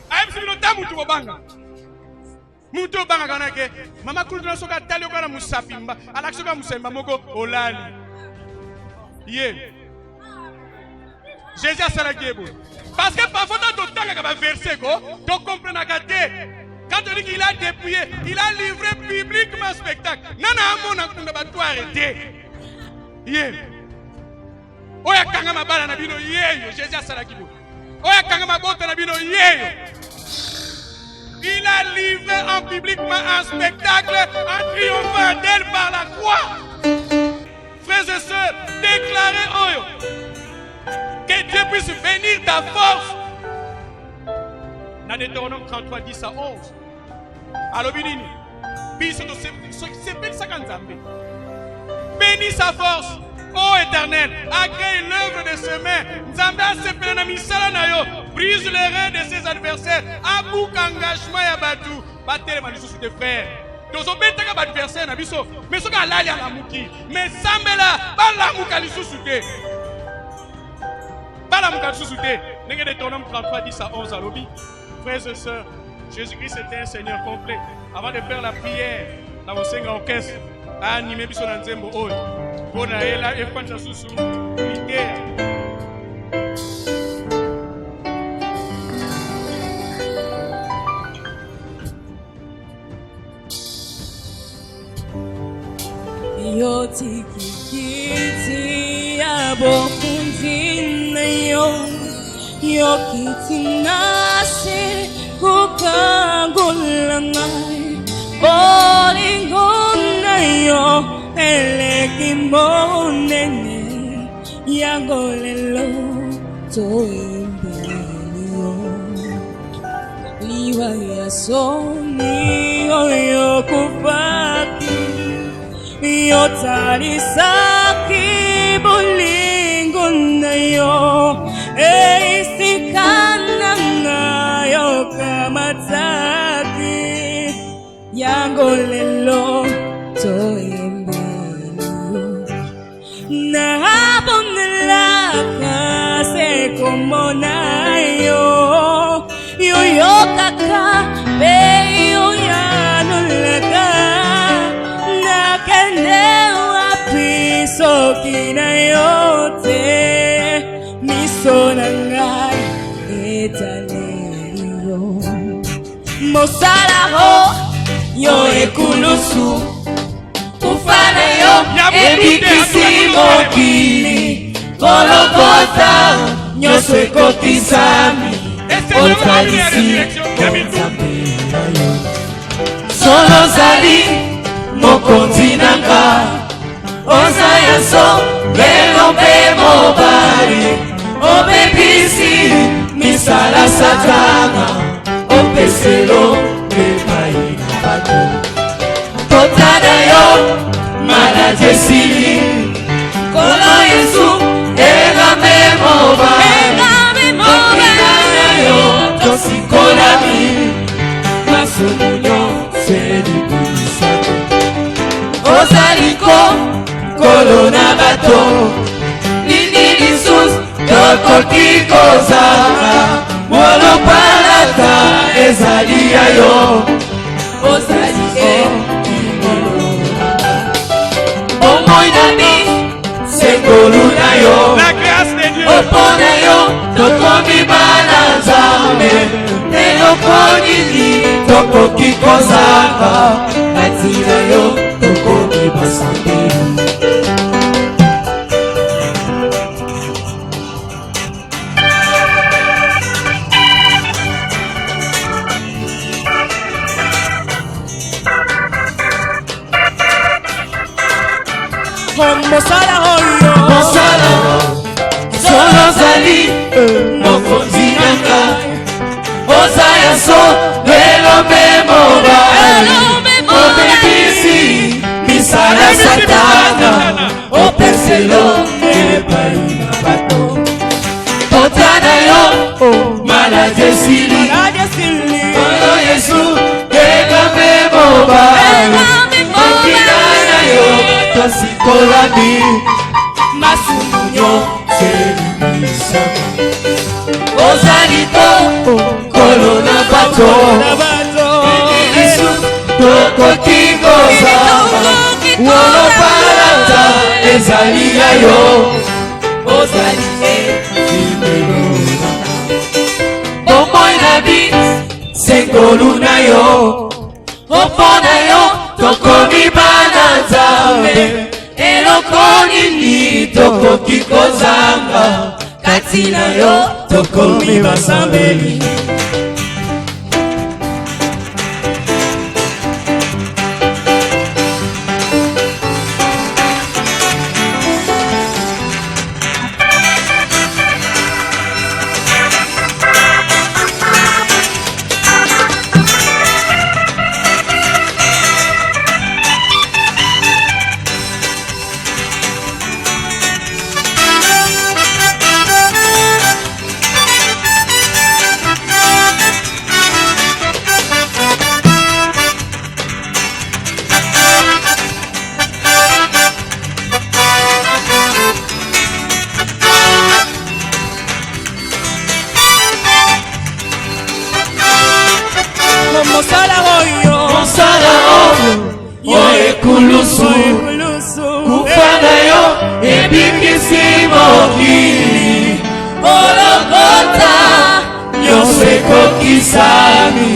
Ayi sibilo tamu tu banga. Muto banga kana ke mama kuluna soka tali okana musafimba alaksoka musemba moko olali. Ye. Jésus a salakebo. Parce que parfois dans ton temps il y a verset ko, tu comprends na kate. Quand on dit qu'il a dépouillé, il a livré publiquement un spectacle. Nana amona kunda ba toi arrêter. Ye. Oya kanga mabala na bino yeyo, Jésus a salakebo. Oya kanga mabota na bino yeyo. Il a livré en publiquement un spectacle en triomphant d'elle par la croix. Frères et sœurs, déclarez Oyo que Dieu puisse bénir ta force. Dans Deutéronome 33, 10 à 11. Alors, bénis sa force, ô Éternel, agrée l'œuvre de ses mains. Nzamba sepelana misala na yo, brise les reins de ses adversaires. Abou engagement ya batu, batele malisusu de frères. Tozo betaka ba adversaire na biso, mais soka lali ala muki, mais sambela bala muka lisusu te. Bala muka lisusu te. Nenge Deutéronome 33 10 à 11 à lobby. Frères et sœurs, Jésus-Christ était un Seigneur complet. Avant de faire la prière, dans vos 5 orchestres, à animer biso na nzembo oyo. Bona ela efanja susu prière. Yo tikikiti ya bokunzina yo kitinase kukangulangai olingona yo elekimonene yangolelo toimbelio liwa ya soni oyo kupaki yo talisaki bolingo na yo eisikana na yo kamataki yango lelo toembelio na abonelaka se como na yo yo kaka be yo yanolaka Sokina yote misonangai etalero mosalaho yo ekulusu ufana yo ebikisi mokili kolokota nyoso ekotisami otalisi otambeayo solo zali mokonzi nanga Oza yaso, velo bemo bari Obebisi, misala satana Opeselo, bepaina bato Totada yo, mana jesili Kolo yesu, ega memo bari Okidana yo, tosikolami Masumunyo, sedibisato Ozaliko Kolona bato Nini lisus Tokoki kozaka Molo palata Ezali ayo Ozali Omoi nami Sekolu na yo La grâce de Dieu Opona yo Tokomi banazame Nelokonini Tokoki kozaka Atira yo Tokomi basame Mosala oyo Mosala Solo zali Mokonzi nanga Ozaya so Lelo memo bari Obebisi Misala satana Opeselo Epaina bato Otana yo Mala jesili Kolo yesu Ega memo bari Okidana yo Tosikolami tokoki kozanga wolopalata ezali ya yo ozali etimelo bomoi na bit sengolu na yo opo na yo tokomi bana nzambe eloko nini tokoki kozanga kati na yo tokomi basambeli kufana yo ebikisi mokili olokota nyonso ekokisami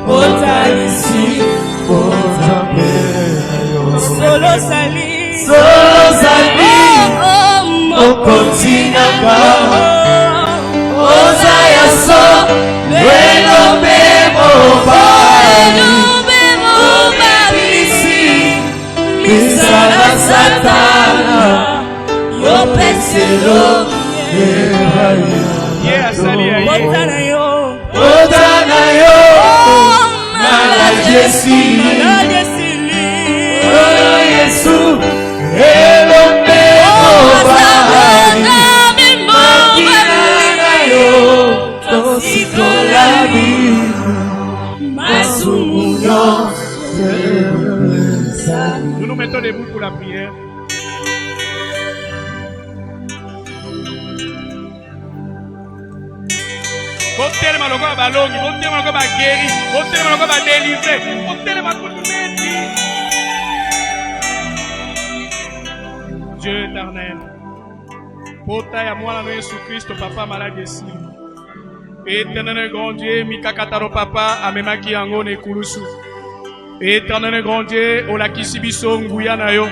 otalisi solosali okontinaka oza ya so lwelobe mobali Misala satana yo peselo Otana yo Mala Jesili Olo Yesu Elombe Obali Makina yo Tosikolabi Masumuyo Nous nous mettons debout pour la prière. Hôtel Maloko va longi, hôtel Maloko va guéri, hôtel Maloko va délivrer, hôtel Maloko va Dieu éternel, Pota ya moi la Jésus Christ, papa malade ici. Éternel grand Dieu, Mikakataro papa, amemaki yango ne kulusu. Éternel grand Dieu, olakisi biso nguya na yo.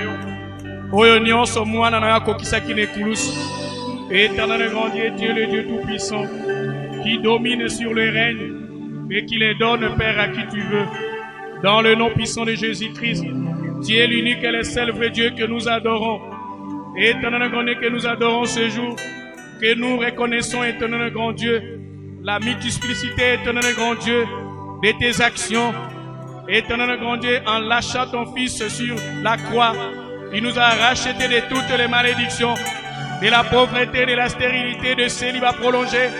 Oyo nyonso mwana na yo akokisaki ne kulusu. Éternel grand Dieu, Dieu le Dieu tout-puissant, qui domine sur le règne et qui les donne, Père, à qui tu veux. Dans le nom puissant de Jésus-Christ, tu es l'unique et le seul vrai Dieu que nous adorons. Éternel grand Dieu, que nous adorons ce jour, que nous reconnaissons, éternel grand Dieu, la multiplicité, éternel grand Dieu, de tes actions. Éternel grand Dieu, en lâchant ton Fils sur la croix, il nous a rachetés de toutes les malédictions, de la pauvreté, de la stérilité, de célibat prolongé.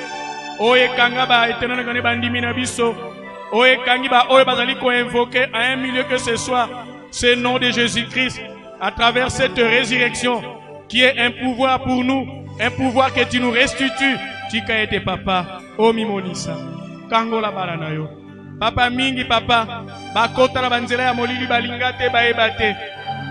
Oye kangaba, éternel grand Dieu, bandimi na biso. Oye kangiba, oye bazali ko invoquer à un milieu que ce soit ce nom de Jésus-Christ, à travers cette résurrection, qui est un pouvoir pour nous, un pouvoir que tu nous restitues. Tika ete papa, o mimonisa, kangola baranayo. Papa mingi papa, bakota la banzela ya molili balingate baebate.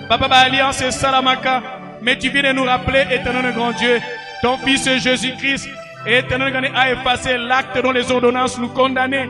Papa ba alliance salamaka, mais tu viens de nous rappeler, éternel grand Dieu, ton Fils Jésus-Christ, éternel grand Dieu, a effacé l'acte dont les ordonnances nous condamnaient.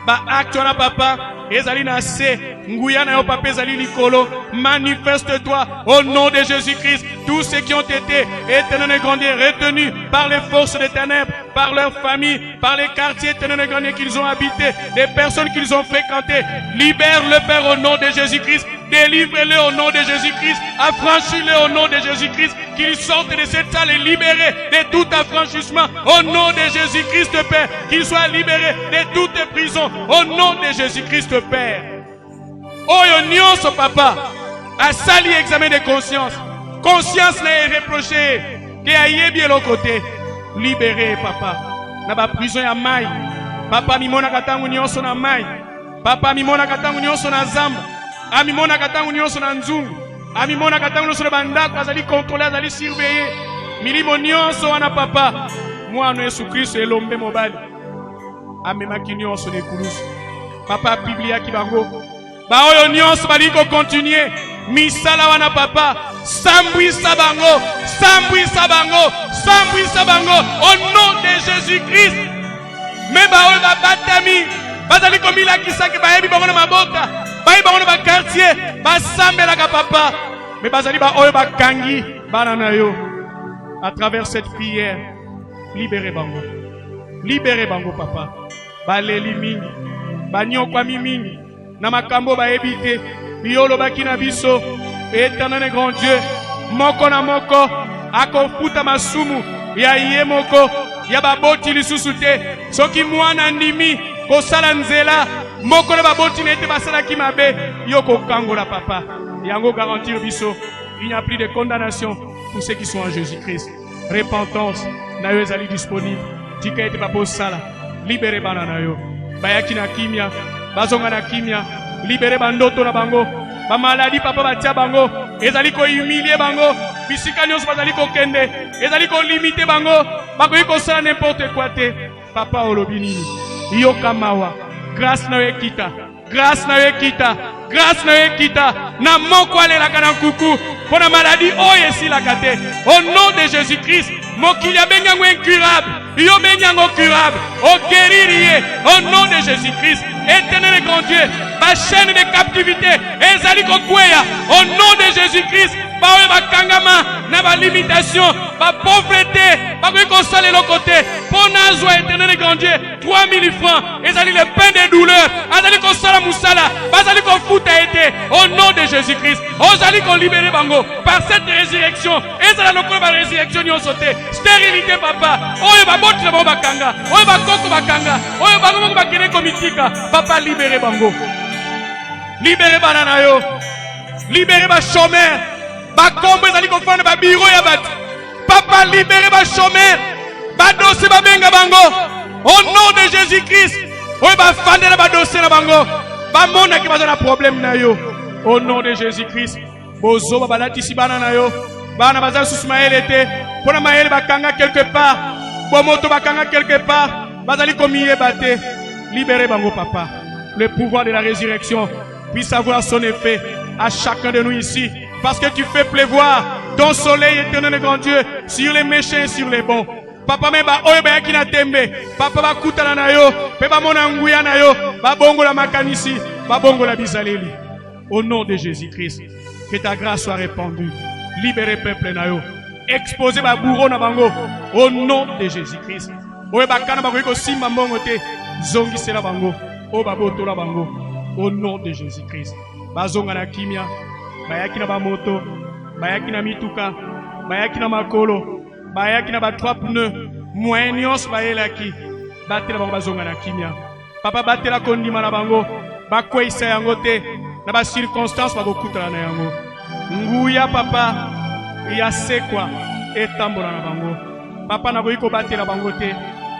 Ba acte na papa, ezali na se, nguya na yo papa ezali likolo, manifeste-toi au nom de Jésus-Christ. Tous ceux qui ont été, éternel grand Dieu, retenus par les forces des ténèbres, par leur famille, par les quartiers, éternel grand Dieu, qu'ils ont habités, des personnes qu'ils ont fréquentées, libère-le Père au nom de Jésus-Christ. Délivre-les au nom de Jésus-Christ. Affranchis-les au nom de Jésus-Christ. Qu'ils sortent de cette salle et libérés de tout affranchissement. Au nom de Jésus-Christ, Père. Qu'ils soient libérés de toute prison. Au nom de Jésus-Christ, Père. Oyo nyonso papa. A sali examen de conscience. Conscience n'est reprochée. Que aïe bien l'autre côté. Libéré, papa. Na ba prison ya mai. Papa mimona katangu nyonso na mai. Papa mimona katangu nyonso na zamba. Amimona katangu nyonso na nzungu. Amimona katangu nyonso na bandako azali contrôler azali surveiller. Milimo nyonso wana papa. Mwana Yesu Kristo elombe mobali. Amemaki nyonso ne kulusu. Papa Biblia kibango. Baoyo nyonso bali ko continuer misala wana papa. Sambwisa bango, sambwisa bango, sambwisa bango au nom de Jésus-Christ. Mais baoyo babatami, bazali komila kisaki bayebi bango na maboka, bayebi bango na ba quartier, basambela ka papa. Mais bazali baoyo bakangi bana na yo. À travers cette prière, libérez bango. Libérez bango papa. Baleli mingi, banyokwa mingi, na makambo bayebi te, biolo bakina biso. Éternel grand Dieu, moko na moko, akofuta masumu, ya iye moko, ya baboti lisusu te, soki mwana ndimi, kosala nzela, moko na baboti nete basala ki mabe, yoko kangola papa. Yango garantir biso, il n'y a plus de condamnation pour ceux qui sont en Jésus-Christ. Repentance, na yo ezali disponible, tika ete papo sala, libere bana na yo, bayaki na kimia, bazonga na kimia, libere bandoto na bango, ba maladie papa batia bango, ezali ko humilier bango, bisika nyonso bazali ko kende, ezali ko limiter bango, bakoki ko sala n'importe quoi te. Papa olobi nini? Yoka mawa, grâce na yo ekita, grâce na yo ekita, grâce na yo ekita, na moko alelaka na nkuku, pona maladie oyo esilaka te. Au nom de Jésus-Christ, mokili abengango incurable, yo bengango curable, o guérir ye, au nom de Jésus-Christ. Éternel grand Dieu, ma chaîne de captivité, ezali kokweya, au nom de Jésus-Christ, baoye bakangama, na ba limitation, ba pauvreté, bakoki kosala lokote, pona zwa éternel grand Dieu, 3000 francs, ezali le pain de douleur, azali kosala musala, bazali kofuta ete, au nom de Jésus-Christ, ozali ko libérer bango, par cette résurrection, ezala lokola ba résurrection nyonso te, stérilité papa, oyo baboti na bango bakanga, oyo bakoko bakanga, oyo bango bakene komitika, papa libérez bango. Libérez banana yo. Libérez ba chômeur. Ba kombo ezali kofanda ba biro ya bat. Papa libérez ba chômeur. Ba dossier ba benga bango. Au nom de Jésus-Christ. Oyo ba fandela ba dossier na bango. Ba mona ki bazana problème na yo. Au nom de Jésus-Christ. Bozo ba balatisi banana yo. Bana bazali susmaele te. Pona maele bakanga quelque part. Bomoto bakanga quelque part. Bazali komiye bate. Libérez bango papa. Le pouvoir de la résurrection puisse avoir son effet à chacun de nous ici. Parce que tu fais pleuvoir ton soleil éternel grand Dieu sur les méchants et sur les bons. Papa meba oyo ba yakina tembe. Papa ba kutana na yo. Peba mona nguya na yo. Ba bongo la makanisi. Ba bongo la bizaleli. Au nom de Jésus-Christ. Que ta grâce soit répandue. Libérez peuple na yo. Exposez ba bourreau na bango. Au nom de Jésus-Christ. Oyo ba kana ba ko simba mbongo te. Zongi sela bango. O baboto la bango. Au nom de Jésus-Christ. Bazonga na kimia. Bayaki na bamoto. Bayaki na mituka. Bayaki na makolo. Bayaki na ba 3 pneus. Moyens bayelaki. Batela bango bazonga na kimia. Papa batela kondima na bango. Bakweisa yango te. Na ba circonstance bakokutana na yango. Nguya papa. Ya sekwa. Etambola na bango. Papa na boyiko batela bango te.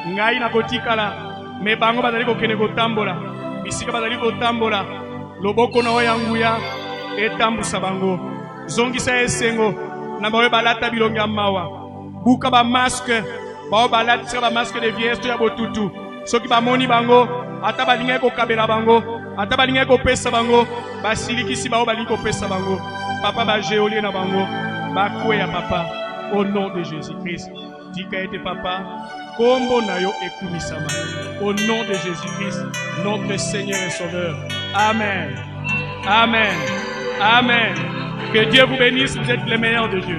Ngai na kotikala. Me bango bazali kokene kotambola. Bisika bazali kotambola. Loboko na oyanguya etambusa bango. Zongisa esengo na bawe balata bilonga mawa. Buka ba masque. Bawe balata ba masque de vieillesse ya botutu. Soki ba moni bango, ata balinga ko kabela bango, ata balinga ko pesa bango, basilikisi bawe baliko pesa bango. Papa ba jeolie na bango. Ba kweya papa au nom de Jésus-Christ. Dika ete papa. Kombo na yo ekumisama. Au nom de Jésus-Christ, notre Seigneur et Sauveur. Amen. Amen. Amen. Que Dieu vous bénisse, vous êtes les meilleurs de Dieu.